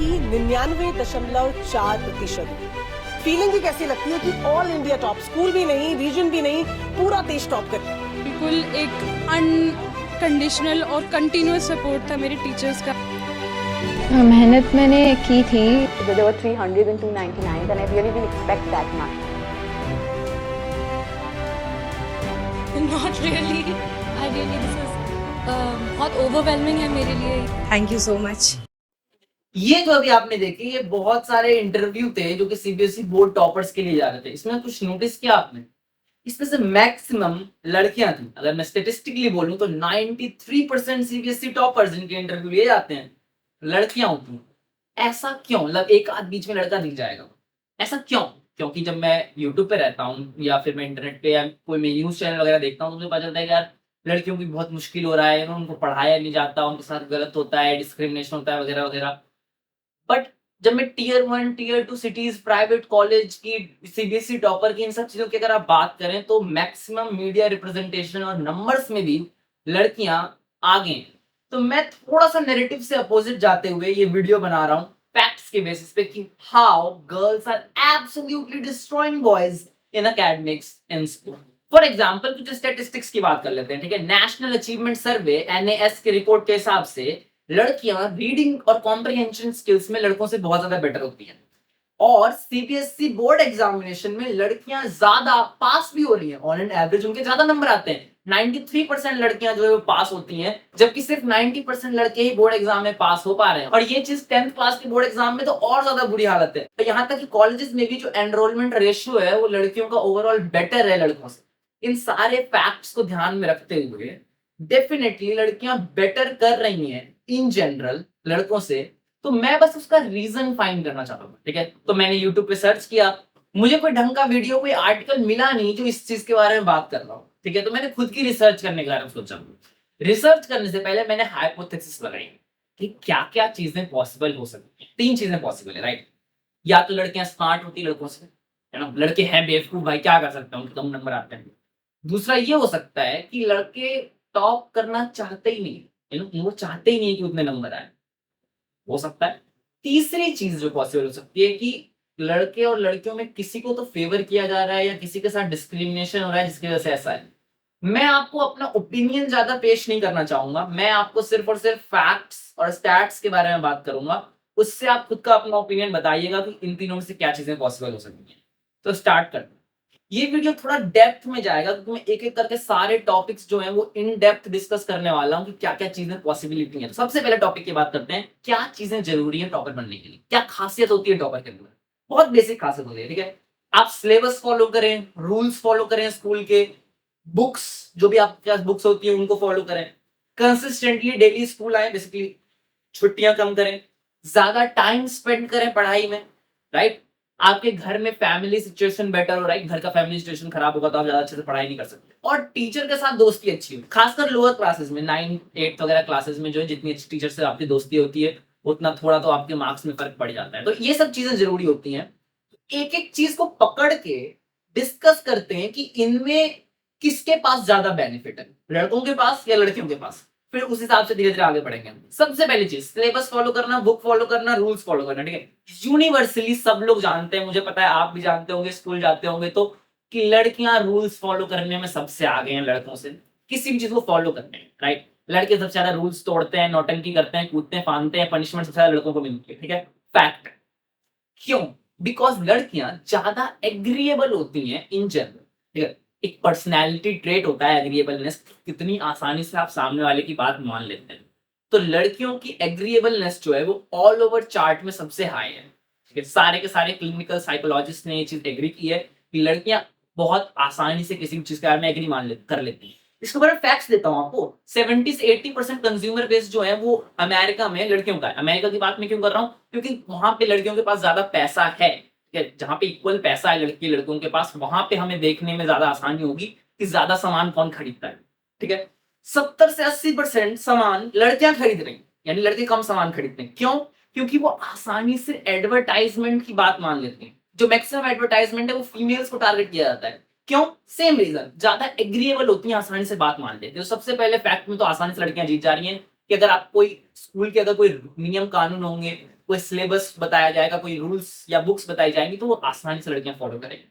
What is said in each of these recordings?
की 99.4%। फीलिंग ही कैसी लगती है कि ऑल इंडिया टॉप, स्कूल भी नहीं, रीजन भी नहीं, पूरा देश टॉप कर। बिल्कुल एक अनकंडीशनल और कंटिन्यूअस सपोर्ट था मेरे टीचर्स का। मेहनत मैंने की थी। There were 300 and 299 and I really didn't expect that much. Not really. This is बहुत ओवरवेलमिंग है मेरे लिए। Thank you so much. ये जो अभी आपने देखे ये बहुत सारे इंटरव्यू थे जो कि सीबीएसई बोर्ड टॉपर्स के लिए जा रहे थे। इसमें कुछ नोटिस किया आपने? इसमें से मैक्सिमम लड़कियां थी। अगर मैं स्टेटिस्टिकली बोलूं तो 93% सीबीएसई टॉपर्स जिनके इंटरव्यू लिए जाते हैं लड़कियां होती हैं। ऐसा क्यों? मतलब एक आध बीच में लड़का दिख जाएगा, ऐसा क्यों? क्योंकि जब मैं यूट्यूब पे रहता हूँ या फिर मैं इंटरनेट पे या कोई मैं न्यूज चैनल वगैरह देखता हूँ तो मुझे पता चलता है कि यार लड़कियों की बहुत मुश्किल हो रहा है, उनको पढ़ाया नहीं जाता, उनके साथ गलत होता है, डिस्क्रिमिनेशन होता है वगैरह वगैरह। बट जब मैं tier 1 tier 2 cities private college की सीबीएसई टॉपर की इन सब चीजों की अगर आप बात करें तो मैक्सिमम मीडिया रिप्रेजेंटेशन और नंबर्स में भी लड़कियां आगे हैं। तो मैं थोड़ा सा नैरेटिव से अपोजिट जाते हुए ये वीडियो बना रहा हूँ फैक्ट्स के बेसिस पे कि how girls are absolutely destroying boys in academics in school. For example कुछ स्टेटिस्टिक्स की बात कर लेते हैं, ठीक है। नेशनल अचीवमेंट सर्वे एनएएस के रिपोर्ट के हिसाब से लड़कियां रीडिंग और कॉम्प्रिहेंशन स्किल्स में लड़कों से बहुत ज्यादा बेटर होती हैं और सीबीएसई बोर्ड एग्जामिनेशन में लड़कियां ज्यादा पास भी हो रही हैं। ऑन एन एवरेज उनके ज्यादा नंबर आते हैं। 93% लड़कियां जो है वो पास होती हैं जबकि सिर्फ 90% लड़के ही बोर्ड एग्जाम में पास हो पा रहे हैं। और ये चीज 10th क्लास के बोर्ड एग्जाम में तो और ज्यादा बुरी हालत है। तो यहाँ तक कि कॉलेजेस में भी जो एनरोलमेंट रेशियो है वो लड़कियों का ओवरऑल बेटर है लड़कों से। इन सारे फैक्ट्स को ध्यान में रखते हुए डेफिनेटली लड़कियां बेटर कर रही हैं इन जनरल लड़कों से। तो मैं बस उसका रीजन फाइंड करना चाहता हूँ, ठीक है। तो मैंने यूट्यूब पे सर्च किया, मुझे कोई ढंग का वीडियो कोई आर्टिकल मिला नहीं जो इस चीज के बारे में बात कर रहा हूँ, ठीक है। तो मैंने खुद की रिसर्च करने के बारे में सोचा। रिसर्च करने से पहले मैंने हाइपोथेसिस लगाई कि क्या क्या चीजें पॉसिबल हो सकती है। 3 चीजें पॉसिबल है, राइट। या तो लड़कियां स्मार्ट होती लड़कों से, है ना, लड़के हैं बेवकूफ, भाई क्या कर सकते हैं, उनके कम नंबर आते हैं। दूसरा ये हो सकता है कि लड़के टॉप करना चाहते ही नहीं, वो चाहते ही नहीं कि उतने नंबर आए, हो सकता है। तीसरी चीज जो पॉसिबल हो सकती है कि लड़के और लड़कियों में किसी को तो फेवर किया जा रहा है या किसी के साथ डिस्क्रिमिनेशन हो रहा है जिसकी वजह से ऐसा है। मैं आपको अपना ओपिनियन ज्यादा पेश नहीं करना चाहूंगा, मैं आपको सिर्फ और सिर्फ फैक्ट्स और स्टैट्स के बारे में बात करूंगा। उससे आप खुद का अपना ओपिनियन बताइएगा कि इन तीनों में से क्या चीजें पॉसिबल हो सकती हैं। तो स्टार्ट करते हैं। ये वीडियो थोड़ा डेप्थ में जाएगा क्योंकि मैं एक एक करके सारे टॉपिक्स जो हैं वो इन डेप्थ डिस्कस करने वाला हूं कि क्या क्या चीजें पॉसिबिलिटी हैं। तो सबसे पहले टॉपिक की बात करते हैं, क्या चीजें जरूरी है टॉपर बनने के लिए, क्या खासियत होती है टॉपर के अंदर। बहुत बेसिक खासियत होती है, ठीक है। आप सिलेबस फॉलो करें, रूल्स फॉलो करें स्कूल के, बुक्स जो भी आपके पास बुक्स होती है उनको फॉलो करें, कंसिस्टेंटली डेली स्कूल आए, बेसिकली छुट्टियां कम करें, ज्यादा टाइम स्पेंड करें पढ़ाई में, राइट। आपके घर में फैमिली सिचुएशन बेटर हो, राइट। घर का फैमिली सिचुएशन खराब होगा तो आप ज्यादा अच्छे से पढ़ाई नहीं कर सकते। और टीचर के साथ दोस्ती अच्छी हो, खासकर लोअर क्लासेस में 9th 8th वगैरह क्लासेस में जो है जितनी अच्छी टीचर से आपकी दोस्ती होती है उतना थोड़ा तो आपके मार्क्स में फर्क पड़ जाता है। तो ये सब चीजें जरूरी होती हैं। एक एक चीज को पकड़ के डिस्कस करते हैं कि इनमें किसके पास ज्यादा बेनिफिट है, लड़कों के पास या लड़कियों के पास। फिर उस हिसाब से धीरे धीरे आगे बढ़ेंगे। सबसे पहली चीज सिलेबस फॉलो करना, बुक फॉलो करना, रूल्स फॉलो करना, ठीक है। यूनिवर्सली सब लोग जानते हैं, मुझे पता है आप भी जानते होंगे, स्कूल जाते होंगे तो, कि लड़कियां रूल्स फॉलो करने में सबसे आगे हैं लड़कों से, किसी भी चीज को फॉलो करने में, राइट। लड़के सबसे ज्यादा रूल्स तोड़ते हैं, नौटंकी करते हैं, कूदते हैं, फांदते हैं, पनिशमेंट सबसे ज्यादा लड़कों को मिलती है, ठीक है। फैक्ट। क्यों? बिकॉज लड़कियां ज्यादा एग्रीएबल होती हैं इन जनरल, ठीक है। एक पर्सनैलिटी ट्रेट होता है एग्रीएबलनेस, कितनी आसानी से आप सामने वाले की बात मान लेते हैं। तो लड़कियों की एग्रीएबलनेस जो है वो ऑल ओवर चार्ट में सबसे हाई है, ठीक है। सारे के सारे क्लिनिकल साइकोलॉजिस्ट ने ये चीज एग्री की है कि लड़कियां बहुत आसानी से किसी भी चीज के बारे में एग्री कर लेती हैं। इसके बारे में फैक्ट्स देता हूं आपको। 70 से 80% कंज्यूमर बेस जो है वो अमेरिका में लड़कियों का है। अमेरिका की बात मैं क्यों कर रहा हूँ? क्योंकि वहां पे लड़कियों के पास ज्यादा पैसा है, जहां पे इक्वल पैसा है लड़की लड़कों के पास, वहां पे हमें देखने में ज्यादा आसानी होगी कि ज्यादा सामान कौन खरीदता है, ठीक है। 70 से 80% सामान लड़कियां खरीद रही, यानी लड़के कम सामान खरीदते हैं। क्यों? क्योंकि वो आसानी से एडवर्टाइजमेंट की बात मान लेते हैं। जो मैक्सिमम एडवर्टाइजमेंट है वो फीमेल्स को टारगेट किया जाता है। क्यों? सेम रीजन, ज्यादा एग्रीएबल होती हैं, आसानी से बात मान लेते हैं। तो सबसे पहले फैक्ट में तो आसानी से लड़कियां जीत जा रही हैं कि अगर आप कोई स्कूल के अगर कोई नियम कानून होंगे, कोई सिलेबस बताया जाएगा, कोई रूल्स या बुक्स बताई जाएंगी तो वो आसानी से लड़कियां फॉलो करेंगी।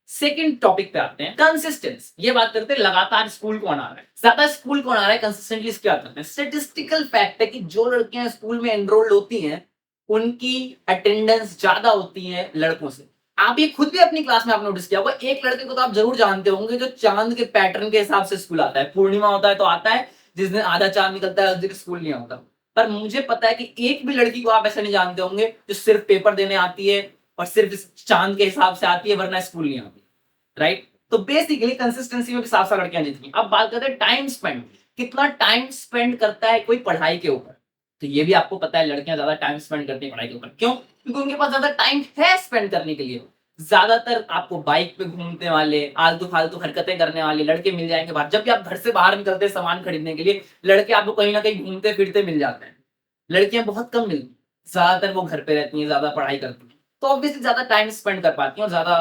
सेकंड टॉपिक पे आते हैं, कंसिस्टेंस। ये बात करते हैं लगातार स्कूल कौन आ रहा है, ज्यादा स्कूल कौन आ रहा है, कंसिस्टेंटली क्या करते हैं। स्टैटिस्टिकल फैक्ट है कि जो लड़कियां स्कूल में एनरोल्ड होती हैं उनकी अटेंडेंस ज्यादा होती है लड़कों से। आप ये खुद भी अपनी क्लास में आप नोटिस किया होगा, एक लड़के को तो आप जरूर जानते होंगे जो चांद के पैटर्न के हिसाब से स्कूल आता है। पूर्णिमा होता है तो आता है, जिस दिन आधा चांद निकलता है उस दिन स्कूल नहीं होता। पर मुझे पता है कि एक भी लड़की को आप ऐसा नहीं जानते होंगे जो सिर्फ पेपर देने आती है और सिर्फ इस चांद के हिसाब से आती है वरना स्कूल नहीं आती, राइट। तो बेसिकली कंसिस्टेंसी में भी साफ साफ लड़कियां जीतती हैं। अब बात करते हैं टाइम स्पेंड, कितना टाइम स्पेंड करता है कोई पढ़ाई के ऊपर। तो ये भी आपको पता है लड़कियां ज्यादा टाइम स्पेंड करती हैं पढ़ाई के ऊपर। क्यों? क्योंकि उनके पास ज्यादा टाइम है स्पेंड करने के लिए। ज्यादातर आपको बाइक पे घूमने वाले, आलतू फालतू हरकतें करने वाले लड़के मिल जाएंगे बाहर। जब भी आप घर से बाहर निकलते हैं सामान खरीदने के लिए, लड़के आपको कहीं ना कहीं घूमते फिरते मिल जाते हैं। लड़कियां बहुत कम मिलती, ज्यादातर वो घर पे रहती हैं, ज्यादा पढ़ाई करती हैं, तो ऑब्वियसली ज्यादा टाइम स्पेंड कर पाती हैं और ज्यादा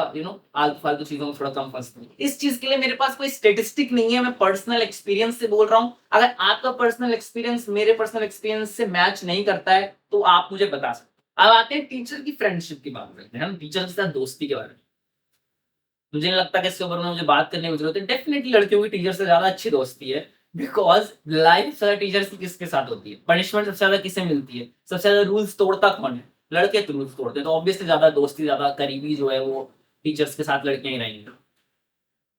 आलतू फालतू चीजों में थोड़ा कम फंसती हैं। इस चीज के लिए मेरे पास कोई स्टेटिस्टिक नहीं है, मैं पर्सनल एक्सपीरियंस से बोल रहा हूँ। अगर आपका पर्सनल एक्सपीरियंस मेरे पर्सनल एक्सपीरियंस से मैच नहीं करता है तो आप मुझे बता सकते। अब आते हैं टीचर की फ्रेंडशिप की बात करते हैं, हम टीचर के साथ दोस्ती के बारे में। मुझे नहीं लगता कि इसके ऊपर मुझे बात करने की जरूरत है। डेफिनेटली लड़कियों की टीचर से ज्यादा अच्छी दोस्ती है, बिकॉज लाइफ ज्यादा टीचर की किसके साथ होती है, पनिशमेंट सबसे ज्यादा किसे मिलती है, सबसे ज्यादा रूल्स तोड़ता कौन है, लड़के तो रूल्स तोड़ते हैं। तो ऑब्वियसली ज्यादा दोस्ती, ज्यादा करीबी जो है वो टीचर्स के साथ लड़कियां ही रहेंगी।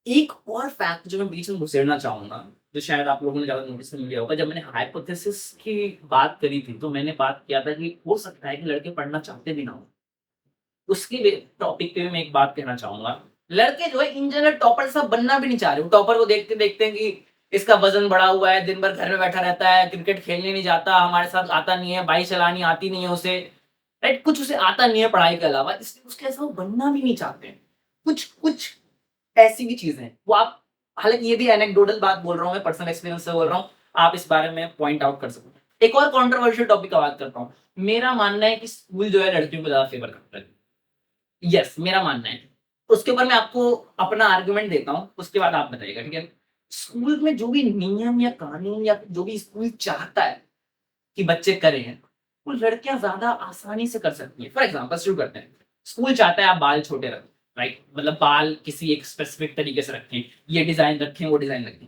एक और फैक्ट जो मैं बीच में घुसेड़ना चाहूंगा, जो शायद आप लोगों ने ज्यादा नोटिस नहीं किया होगा, जब मैंने हाइपोथेसिस की बात करी थी तो मैंने बात किया था कि हो सकता है कि लड़के पढ़ना चाहते भी ना हो। उसके टॉपिक पे मैं एक बात कहना चाहूंगा, लड़के जो है इन जनरल टॉपर सब बनना भी नहीं चाह रहे। वो टॉपर को देखते देखते हैं कि इसका वजन बढ़ा हुआ है, दिन भर घर में बैठा रहता है, क्रिकेट खेलने नहीं जाता, हमारे साथ आता नहीं है, बाइक चलानी आती नहीं है उसे, राइट, कुछ उसे आता नहीं है पढ़ाई के अलावा, इसलिए उसके ऐसा वो बनना भी नहीं चाहते हैं। कुछ कुछ ऐसी भी चीजें हैं वो आप, हालांकि ये भी एनेक्डोटल बात बोल रहा हूँ, मैं पर्सनल एक्सपीरियंस से बोल रहा हूँ, आप इस बारे में पॉइंट आउट कर सकते हैं। एक और कॉन्ट्रोवर्शियल टॉपिक का बात करता हूँ। मेरा मानना है कि स्कूल जो है लड़कियों को ज्यादा फेवर करता है। यस, मेरा मानना है। उसके ऊपर मैं आपको अपना आर्गुमेंट देता हूँ, उसके बाद आप बताइएगा, ठीक है। स्कूल में जो भी नियम या कानून या जो भी स्कूल चाहता है कि बच्चे करें, वो लड़कियां ज्यादा आसानी से कर सकती हैं। फॉर एग्जाम्पल शुरू करते हैं, स्कूल चाहता है आप बाल छोटे रखें, राइट, मतलब बाल किसी एक स्पेसिफिक तरीके से रखें, ये डिजाइन रखें, वो डिजाइन रखें,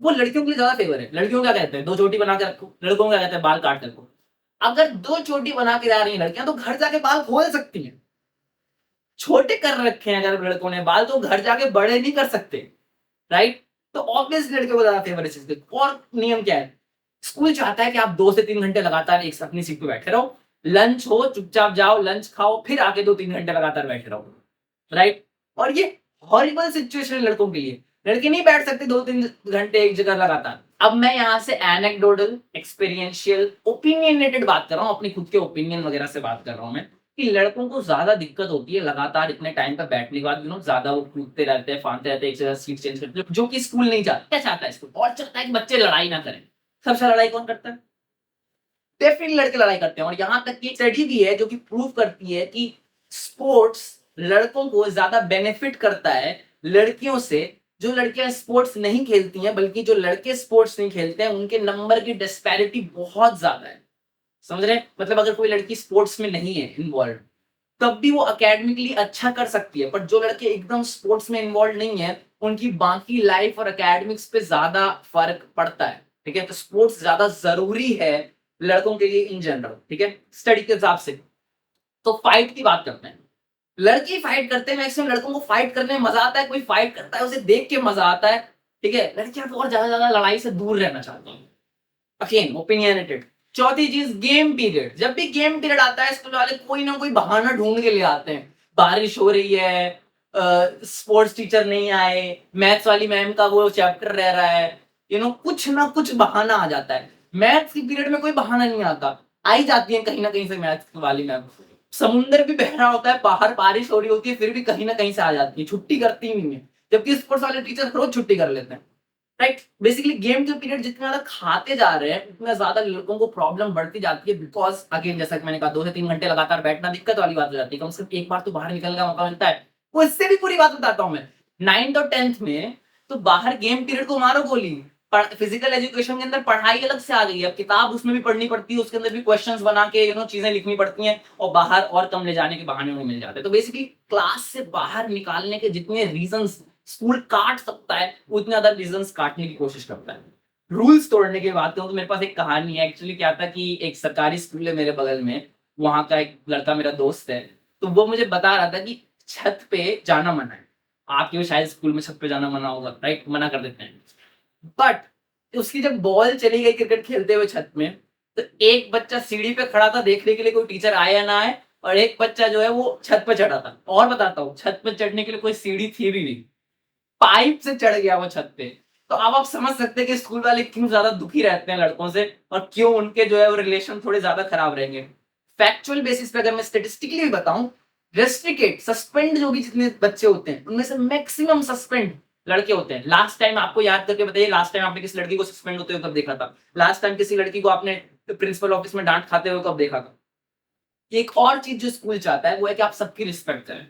वो लड़कियों के लिए ज्यादा फेवर है। लड़कियों क्या कहते हैं, 2 चोटी बना के रखो, लड़कों को क्या कहते हैं, बाल काट के रखो। अगर 2 चोटी बना के जा रही हैं लड़कियां तो घर जाके बाल खोल सकती हैं। छोटे कर रखे हैं अगर लड़कों ने बाल तो घर जाके बड़े नहीं कर सकते, राइट। तो ऑब्वियसली लड़के को ज्यादा फेवर इस चीज के। और नियम क्या है, स्कूल चाहता है कि आप 2 से 3 घंटे लगातार एक साथ अपनी सीट पे बैठे रहो, लंच हो चुपचाप जाओ, लंच खाओ, फिर आके 2-3 घंटे लगातार बैठे रहो, राइट। और ये हॉरिबल सिचुएशन है लड़कों के लिए, लड़के नहीं बैठ सकते 2-3 घंटे एक जगह लगातार। अब मैं यहाँ से एनेक्डोटल, एक्सपीरियंशियल, ओपिनियनेटेड बात कर रहा हूँ, अपनी खुद के ओपिनियन वगैरह से बात कर रहा हूँ मैं, कि लड़कों को ज्यादा दिक्कत होती है लगातार इतने टाइम पर बैठने के बाद, ज्यादा वो कूदते रहते हैं, फांदते रहते हैं, एक जगह सीट चेंज करते हैं, जो कि स्कूल नहीं चाहता। क्या चाहता है स्कूल? और चाहता है कि बच्चे लड़ाई ना करें। सबसे लड़ाई कौन करता है? डेफिनेटली लड़के लड़ाई करते हैं। और यहाँ तक की स्टडी भी है जो कि प्रूव करती है कि स्पोर्ट्स लड़कों को ज्यादा बेनिफिट करता है लड़कियों से। जो लड़कियां स्पोर्ट्स नहीं खेलती हैं, बल्कि जो लड़के स्पोर्ट्स नहीं खेलते हैं, उनके नंबर की डिस्पैरिटी बहुत ज्यादा है। समझ रहे हैं? मतलब अगर कोई लड़की स्पोर्ट्स में नहीं है इन्वॉल्व, तब भी वो एकेडमिकली अच्छा कर सकती है। पर जो लड़के एकदम स्पोर्ट्स में इन्वॉल्व नहीं है, उनकी बाकी लाइफ और एकेडमिक्स पे ज्यादा फर्क पड़ता है, ठीक है। तो स्पोर्ट्स ज्यादा जरूरी है लड़कों के लिए इन जनरल, ठीक है, स्टडी के हिसाब से। तो फाइट की बात करते हैं, लड़की फाइट करते हैं, मैक्सिमम लड़कों को फाइट करने में मजा आता है, कोई फाइट करता है उसे देख के मजा आता है, ठीक है। लड़कियां तो और ज्यादा लड़ाई से दूर रहना चाहती हैं। Again opinionated. चौथी चीज, गेम पीरियड। जब भी गेम पीरियड आता है, स्कूल वाले कोई ना कोई बहाना ढूंढ के ले आते हैं। बारिश हो रही है, स्पोर्ट्स टीचर नहीं आए, मैथ्स वाली मैम का वो चैप्टर रह रहा है, कुछ ना कुछ बहाना आ जाता है। मैथ्स की पीरियड में कोई बहाना नहीं आता, आई जाती है कहीं ना कहीं से मैथ्स वाली मैम। समुंदर भी बह रहा होता है, बाहर बारिश हो रही होती है, फिर भी कहीं ना कहीं से आ जाती है, छुट्टी करती ही नहीं है। जबकि स्पोर्ट्स वाले टीचर रोज छुट्टी कर लेते हैं, राइट। बेसिकली गेम के पीरियड जितना ज्यादा खाते जा रहे हैं, उतना ज्यादा लड़कों को प्रॉब्लम बढ़ती जाती है। बिकॉज अगेन जैसा कि मैंने कहा, 2 से 3 घंटे लगातार बैठना दिक्कत वाली बात हो जाती है। कम से कम एक बार तो बाहर निकलने का मौका मिलता है। वो इससे भी पूरी बात बताता हूँ मैं, 9th और 10th में तो बाहर गेम पीरियड को मारो गोली, फिजिकल एजुकेशन के अंदर पढ़ाई अलग से आ गई है, अब किताब उसमें भी पढ़नी पड़ती है, उसके अंदर भी क्वेश्चंस बना के चीजें लिखनी पड़ती हैं और बाहर और कम ले जाने के बहाने उन्हें मिल जाते हैं। तो बेसिकली क्लास से बाहर निकालने के जितने रीजंस स्कूल काट सकता है उतने ज्यादा रीजंस काटने की कोशिश करता है। रूल्स तोड़ने की बात करूं तो मेरे पास एक कहानी है। एक्चुअली क्या था कि एक सरकारी स्कूल है मेरे बगल में, वहां का एक लड़का मेरा दोस्त है, तो वो मुझे बता रहा था कि छत पे जाना मना है। आपके भी शायद स्कूल में छत पे जाना मना होगा, राइट? मना कर देते हैं। बट उसकी जब बॉल चली गई क्रिकेट खेलते हुए छत में, तो एक बच्चा सीढ़ी पे खड़ा था देखने के लिए कोई टीचर आया या ना आए, और एक बच्चा जो है वो छत पे चढ़ा था। और बताता हूँ, छत पे चढ़ने के लिए कोई सीढ़ी थी भी नहीं, पाइप से चढ़ गया वो छत पे। तो अब आप समझ सकते हैं कि स्कूल वाले क्यों ज्यादा दुखी रहते हैं लड़कों से, और क्यों उनके जो है वो रिलेशन थोड़े ज्यादा खराब रहेंगे। फैक्चुअल बेसिस पे अगर मैं स्टेटिस्टिकली भी बताऊं, रेस्ट्रिकेट सस्पेंड जो भी जितने बच्चे होते हैं उनमें से मैक्सिमम सस्पेंड लड़के होते हैं। लास्ट टाइम आपको याद करके बताइए, लास्ट टाइम आपने किसी लड़की को सस्पेंड होते हुए कब देखा था? लास्ट टाइम किसी लड़की को आपने प्रिंसिपल ऑफिस में डांट खाते हुए कब देखा था? एक और चीज जो स्कूल चाहता है वो है कि आप सबकी रिस्पेक्ट करें,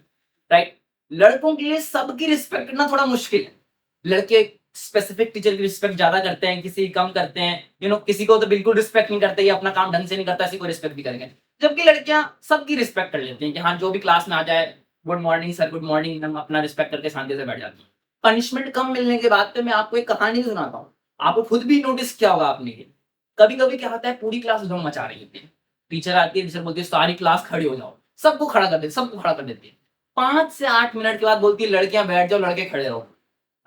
राइट? लड़कों के लिए सबकी रिस्पेक्ट करना थोड़ा मुश्किल है। लड़के स्पेसिफिक टीचर की रिस्पेक्ट ज्यादा करते हैं, किसी कम करते हैं, किसी को तो बिल्कुल रिस्पेक्ट नहीं करते, ये अपना काम ढंग से नहीं करता, इसी को रिस्पेक्ट भी करेंगे। जबकि लड़कियां सबकी रिस्पेक्ट कर लेती हैं कि हाँ जो भी क्लास में आ जाए, good morning sir, good morning, हम अपना रिस्पेक्ट करके शांति से बैठ जाती हैं। पनिशमेंट कम मिलने के बाद मैं आपको एक कहानी सुनाता हूँ, आपको खुद भी नोटिस किया होगा आपने। कभी कभी क्या होता है, पूरी क्लास धूम मचा रही होती है, टीचर आती है, टीचर बोलती है सारी क्लास खड़ी हो जाओ, सबको खड़ा कर देती है, सबको खड़ा कर देती है। 5 से 8 मिनट के बाद बोलती है लड़कियां बैठ जाओ, लड़के खड़े रहो।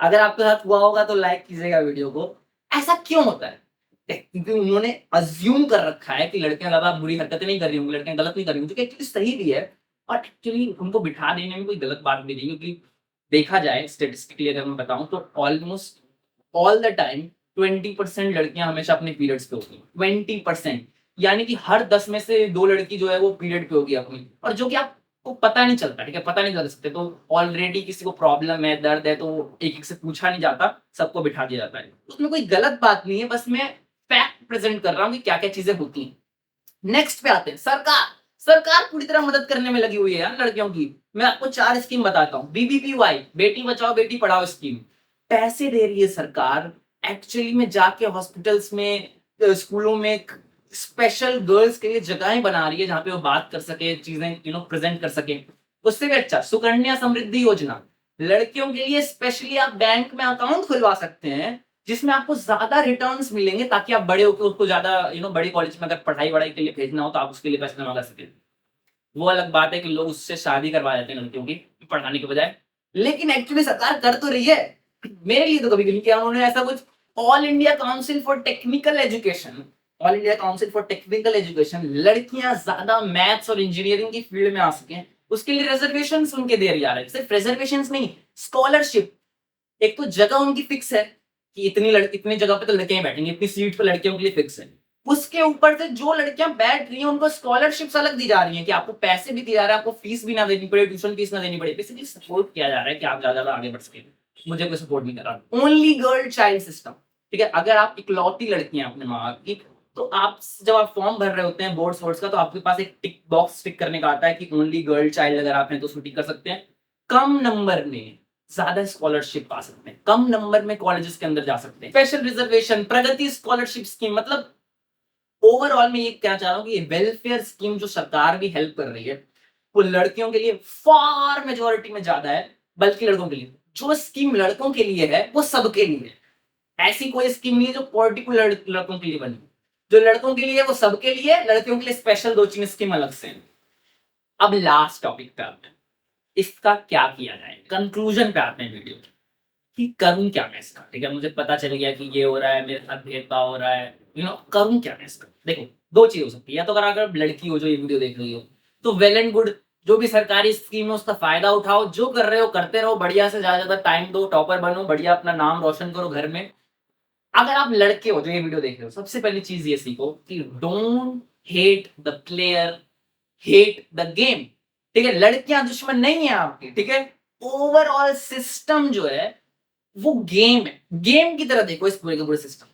अगर आपके साथ हुआ होगा तो लाइक कीजिएगा वीडियो को। ऐसा क्यों होता है? क्योंकि उन्होंने अज्यूम कर रखा है कि लड़कियां ज्यादा बुरी हरकतें नहीं कर रही होंगी, लड़कियां गलत नहीं कर रही होंगी, जो कि एक्चुअली सही भी है। और एक्चुअली उनको बिठा देने में कोई गलत बात भी नहीं, क्योंकि देखा जाए स्टेटिस्टिकली अगर मैं बताऊं तो ऑलमोस्ट ऑल द टाइम 20% लड़कियां हमेशा अपने पीरियड्स पे होती हैं। 20%, यानी कि हर 10 में से 2 लड़की जो है वो पीरियड पे होगी अपनी, और जो कि आपको पता नहीं चलता, ठीक है, पता नहीं चल सकते। तो ऑलरेडी किसी को प्रॉब्लम है, दर्द है, तो एक एक से पूछा नहीं जाता, सबको बिठा दिया जाता है। उसमें कोई गलत बात नहीं है, बस मैं फैक्ट प्रेजेंट कर रहा हूँ कि क्या क्या चीजें होती हैं। नेक्स्ट पे आते हैं, सरकार पूरी तरह मदद करने में लगी हुई है यार लड़कियों की। मैं आपको 4 स्कीम बताता हूँ। BBPY, बेटी बचाओ बेटी पढ़ाओ स्कीम, पैसे दे रही है सरकार। एक्चुअली में जाके हॉस्पिटल्स में, स्कूलों में स्पेशल गर्ल्स के लिए जगहें बना रही है जहाँ पे वो बात कर सके, चीजें प्रेजेंट कर सके। उससे भी अच्छा सुकन्या समृद्धि योजना, लड़कियों के लिए स्पेशली आप बैंक में अकाउंट खुलवा सकते हैं जिसमें आपको ज्यादा रिटर्न्स मिलेंगे, ताकि आप बड़े होकर उसको ज्यादा बड़ी कॉलेज में अगर पढ़ाई वढ़ाई के लिए भेजना हो तो आप उसके लिए पैसे जमा कर सके। वो अलग बात है कि लोग उससे शादी करवा देते हैं लड़कियों की पढ़ाने के बजाय, लेकिन एक्चुअली सरकार कर तो रही है। मेरे लिए तो कभी नहीं किया उन्होंने ऐसा कुछ। All India council for technical education, all India council for technical education, लड़कियां ज्यादा मैथ्स और इंजीनियरिंग की फील्ड में आ सके उसके लिए रिजर्वेशंस उनके दे रहा है। सिर्फ रिजर्वेशंस नहीं, स्कॉलरशिप। एक तो जगह उनकी फिक्स है कि इतनी जगह पे तो लड़कियां बैठेंगी, इतनी सीट पे लड़कियों के लिए फिक्स है। उसके ऊपर से जो लड़कियां बैठ रही हैं उनको स्कॉलरशिप्स अलग दी जा रही हैं कि आपको पैसे भी दिए जा रहे हैं, आपको फीस भी ना देनी पड़े, ट्यूशन फीस ना देनी पड़े। बेसिकली सपोर्ट किया जा रहा है कि आप ज्यादा आगे बढ़ सके। मुझे कोई सपोर्ट नहीं कर रहा। ओनली गर्ल चाइल्ड सिस्टम, ठीक है। अगर आप इकलौती लड़की हैं अपने माँ बाप की, तो आप जब आप फॉर्म भर रहे होते हैं बोर्ड सोर्स का, तो आपके पास एक टिक बॉक्स टिक करने का आता है कि ओनली गर्ल चाइल्ड अगर आप हैं तो उसको टिक कर सकते हैं। कम नंबर में ज्यादा स्कॉलरशिप पा सकते हैं, कम नंबर में कॉलेजेस के अंदर जा सकते हैं। स्पेशल रिजर्वेशन, प्रगति स्कॉलरशिप स्कीम, मतलब ओवरऑल में ये क्या चाह रहा हूँ कि वेलफेयर स्कीम जो सरकार भी हेल्प कर रही है वो लड़कियों के लिए फार मेजोरिटी में ज्यादा है, बल्कि लड़कों के लिए। जो स्कीम लड़कों के लिए है वो सबके लिए है। ऐसी कोई स्कीम नहीं है जो पर्टिकुलर लड़कों के लिए बनी। जो लड़कों के लिए है वो सबके लिए, लड़कियों के लिए स्पेशल 2-3 स्कीम अलग से। अब लास्ट टॉपिक पे आते हैं, इसका क्या किया जाए, कंक्लूजन पे आते हैं वीडियो कि करूं क्या मैं इसका। ठीक है, मुझे पता चल गया कि ये हो रहा है, मेरे साथ भेदभाव हो रहा है, करूं क्या मैं इसका। देखो 2 चीज हो सकती है, या तो अगर आप लड़की हो जो ये वीडियो देख रही हो तो वेल एंड गुड, जो भी सरकारी स्कीम है उसका फायदा उठाओ, जो कर रहे हो करते रहो, बढ़िया से ज्यादा टाइम दो, टॉपर बनो, बढ़िया अपना नाम रोशन करो घर में। अगर आप लड़के हो जो ये वीडियो देख रहे हो, सबसे पहली चीज ये सीखो कि don't hate the player, hate the game. ठीक है, लड़कियां दुश्मन नहीं है आपकी, ठीक है। ओवरऑल सिस्टम जो है वो गेम है, गेम की तरह देखो इस पूरे के पूरे सिस्टम।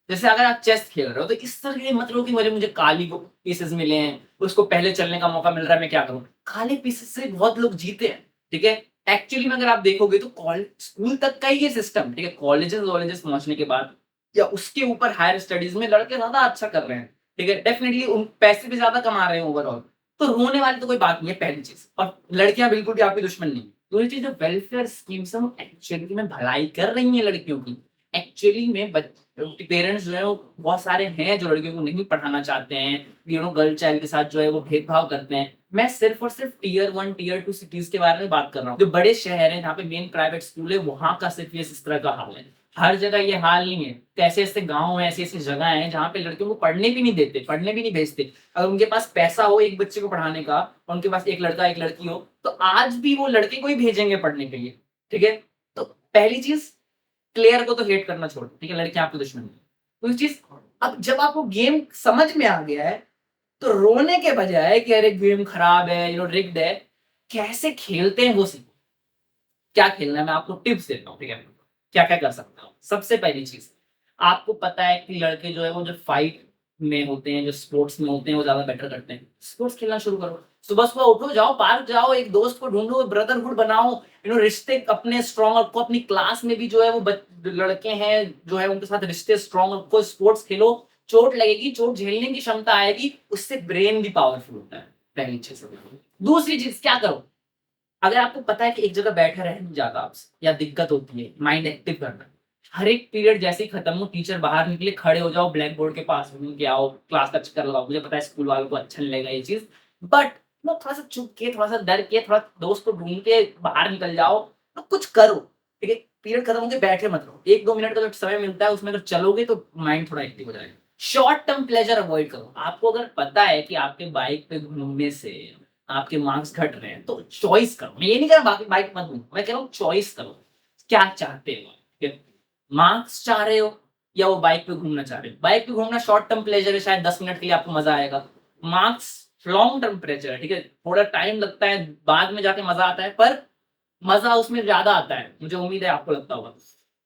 जैसे अगर आप चेस खेल रहे हो तो इस तरह के मतलब कि मुझे काली पीसेस मिले हैं, उसको पहले चलने का मौका मिल रहा है, मैं क्या करूं। काले पीसेस से बहुत लोग जीते हैं, ठीक है। एक्चुअली में अगर आप देखोगे तो स्कूल तक का ही ये सिस्टम, ठीक है। कॉलेजेस पहुंचने के बाद या उसके ऊपर हायर स्टडीज में लड़के ज्यादा अच्छा कर रहे हैं, ठीक है, डेफिनेटली उन पैसे भी ज्यादा कमा रहे हैं ओवरऑल, तो रोने वाली तो कोई बात नहीं है पहली चीज। और लड़कियां बिल्कुल भी आपकी दुश्मन नहीं। दूसरी चीज, जो वेलफेयर स्कीम्स हैं एक्चुअली में भलाई कर रही है लड़कियों की। एक्चुअली में पेरेंट्स जो है वो बहुत सारे हैं जो लड़कियों को नहीं पढ़ाना चाहते हैं, गर्ल चाइल्ड के साथ जो है वो भेदभाव करते हैं। मैं सिर्फ और सिर्फ टीयर 1 टीयर 2 सिटीज के बारे में बात कर रहा हूँ। जो बड़े शहर हैं जहाँ पे मेन प्राइवेट स्कूल है, वहां का सिर्फ ये इस तरह का हाल है। हर जगह ये हाल नहीं है। ऐसे ऐसे गाँव है, ऐसी ऐसी जगह है जहाँ पे लड़कियों को पढ़ने भी नहीं देते, पढ़ने भी नहीं भेजते। अगर उनके पास पैसा हो एक बच्चे को पढ़ाने का, और उनके पास एक लड़का एक लड़की हो, तो आज भी वो लड़के को ही भेजेंगे पढ़ने के लिए, ठीक है। तो पहली चीज, प्लेयर को तो हेट करना छोड़, ठीक है, लड़कियां आपकी दुश्मन है। दूसरी चीज, अब जब आपको गेम समझ में आ गया है, तो रोने के बजाय कि अरे गेम खराब है, रिग्ड है, कैसे खेलते हैं वो सीखो। क्या खेलना है मैं आपको टिप्स देता हूँ, ठीक है, क्या क्या कर सकता हूँ। सबसे पहली चीज, आपको पता है कि लड़के जो है वो जो फाइट में होते हैं, जो स्पोर्ट्स में होते हैं, वो ज्यादा बेटर करते हैं। स्पोर्ट्स खेलना शुरू करो। सुबह सुबह उठो, जाओ पार्क जाओ, एक दोस्त को ढूंढो, ब्रदरहुड बनाओ, रिश्ते अपने स्ट्रॉन्ग रखो। अपनी क्लास में भी जो है वो लड़के हैं जो है उनके साथ रिश्ते स्ट्रॉन्ग रखो। स्पोर्ट्स खेलो, चोट लगेगी, चोट झेलने की क्षमता आएगी, उससे ब्रेन भी पावरफुल होता है। पहली चीज। दूसरी चीज क्या करो, अगर आपको पता है कि एक जगह बैठे रह नहीं जाता आपसे, या दिक्कत होती है माइंड एक्टिव करना, हर एक पीरियड जैसे ही खत्म हो, टीचर बाहर निकले, खड़े हो जाओ, ब्लैक बोर्ड के पास घूम के आओ, क्लास का चक्कर लगाओ। मुझे पता है स्कूल वालों को अच्छा नहीं लगेगा ये चीज, बट वो थोड़ा सा चुप के, थोड़ा सा डर के, थोड़ा दोस्त को ढूंढ के बाहर निकल जाओ, तो कुछ करो, ठीक है। पीरियड खत्म होकर बैठे मत रहो। 1-2 मिनट का जो समय मिलता है उसमें अगर चलोगे तो माइंड थोड़ा एक्टिव हो जाएगा। शॉर्ट टर्म प्लेजर अवॉइड करो। आपको अगर पता है कि आपके बाइक पे घूमने से आपके मार्क्स घट रहे हैं, तो चॉइस करो। मैं ये नहीं कह रहा बाकी बाइक मत घूमो, मैं कह रहा हूँ चॉइस करो, क्या चाहते हो, ठीक है। मार्क्स चाह रहे हो या वो बाइक पे घूमना चाह रहे हो। बाइक पे घूमना शॉर्ट टर्म प्लेजर है, शायद 10 मिनट के लिए आपको मजा आएगा। मार्क्स लॉन्ग टर्म प्लेजर है, ठीक है, थोड़ा टाइम लगता है, बाद में जाके मजा आता है, पर मजा उसमें ज्यादा आता है, मुझे उम्मीद है आपको लगता होगा।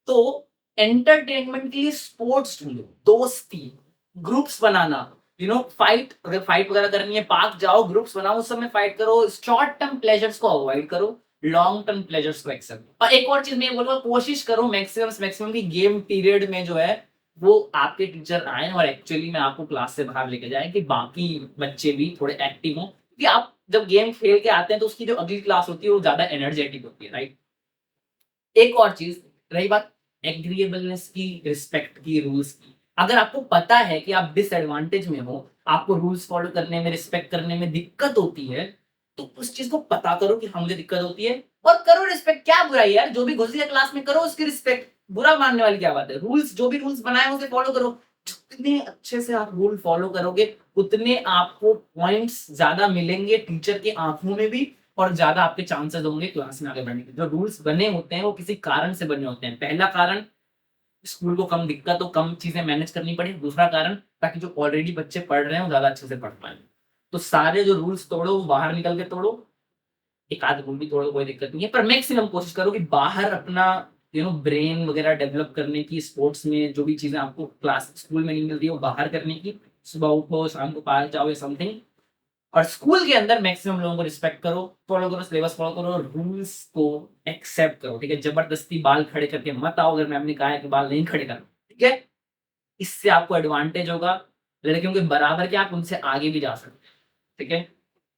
तो एंटरटेनमेंट के लिए स्पोर्ट्स ढूंढो, दोस्ती, ग्रुप्स बनाना, फाइट, अगर फाइट वगैरह करनी है पार्क जाओ, ग्रुप्स बनाओ, उस समय फाइट करो। शॉर्ट टर्म प्लेजर्स को अवॉइड करो, लॉन्ग टर्म प्लेजर्स को एक्सेप्ट। और एक और चीज मैं बोलूंगा, कोशिश करो मैक्सिमम की गेम पीरियड में जो है वो आपके टीचर आए और एक्चुअली में आपको क्लास से बाहर लेके जाए, कि बाकी बच्चे भी थोड़े एक्टिव हों। क्योंकि आप जब गेम खेल के आते हैं तो उसकी जो अगली क्लास होती है वो ज्यादा एनर्जेटिक होती है, राइट। एक और चीज रही बात एग्रीएबलनेस की, रिस्पेक्ट की, रूल्स की। अगर आपको पता है कि आप डिसएडवांटेज में हो, आपको रूल्स फॉलो करने में, रिस्पेक्ट करने में दिक्कत होती है, तो उस चीज को पता करो कि मुझे दिक्कत होती है, और करो रिस्पेक्ट। क्या बुराई यार, जो भी घुस गया क्लास में करो उसकी रिस्पेक्ट, बुरा मानने वाली क्या बात है। रूल्स, जो भी रूल्स बनाए उसे फॉलो करो। जितने अच्छे से आप रूल फॉलो करोगे उतने आपको पॉइंट्स ज्यादा मिलेंगे टीचर की आंखों में भी, और ज्यादा आपके चांसेस होंगे क्लास में आगे बढ़ने के। जो रूल्स बने होते हैं वो किसी कारण से बने होते हैं। पहला कारण, स्कूल को कम दिक्कत हो, कम चीजें मैनेज करनी पड़े। दूसरा कारण, ताकि जो ऑलरेडी बच्चे पढ़ रहे हैं वो ज्यादा अच्छे से पढ़ पाए। तो सारे जो रूल्स तोड़ो, बाहर निकल के तोड़ो, एक आध रूल भी तोड़ो, कोई दिक्कत नहीं है, पर मैक्सिमम कोशिश करो कि बाहर अपना ब्रेन वगैरह डेवलप करने की, स्पोर्ट्स में जो भी चीजें आपको क्लास स्कूल में नहीं मिलती वो बाहर करने की। सुबह उठो, शाम को पार्क जाओ या समथिंग। और स्कूल के अंदर मैक्सिमम लोगों को रिस्पेक्ट करो, फॉलो करो, सिलेबस फॉलो करो, रूल्स को एक्सेप्ट करो, ठीक है। जबरदस्ती बाल खड़े करके मत आओ, अगर मैम ने कहा है कि बाल नहीं खड़े करो, ठीक है। इससे आपको एडवांटेज होगा, लड़कियों के बराबर के आप उनसे आगे भी जा सकते हैं, ठीक है।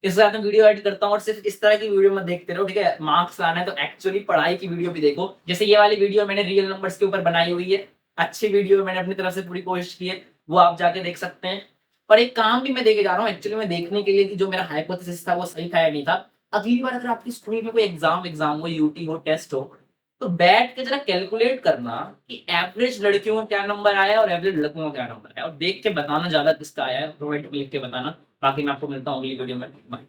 इस साथ मैं वीडियो एडिट करता हूँ, और सिर्फ इस तरह की वीडियो मत देखते रहो, ठीक है। मार्क्स लाना है तो एक्चुअली पढ़ाई की वीडियो भी देखो। जैसे ये वाली वीडियो मैंने रियल नंबर्स के ऊपर बनाई हुई है, अच्छी वीडियो, मैंने अपनी तरफ से पूरी कोशिश की है, वो आप जाके देख सकते हैं। और एक काम भी मैं देके जा रहा हूँ एक्चुअली में, देखने के लिए कि जो मेरा हाइपोथेसिस था वो सही था या नहीं था। अगली बार अगर आपकी स्कूल में कोई एग्जाम हो, यूटी हो, टेस्ट हो, तो बैठ के जरा कैलकुलेट करना कि एवरेज लड़कियों का क्या नंबर आया और एवरेज लड़कों का क्या नंबर आया, और देख के बताना ज्यादा किसका आया है, प्रोवाइड लिख के बताना। बाकी मैं आपको मिलता हूँ अगली वीडियो में। बाय।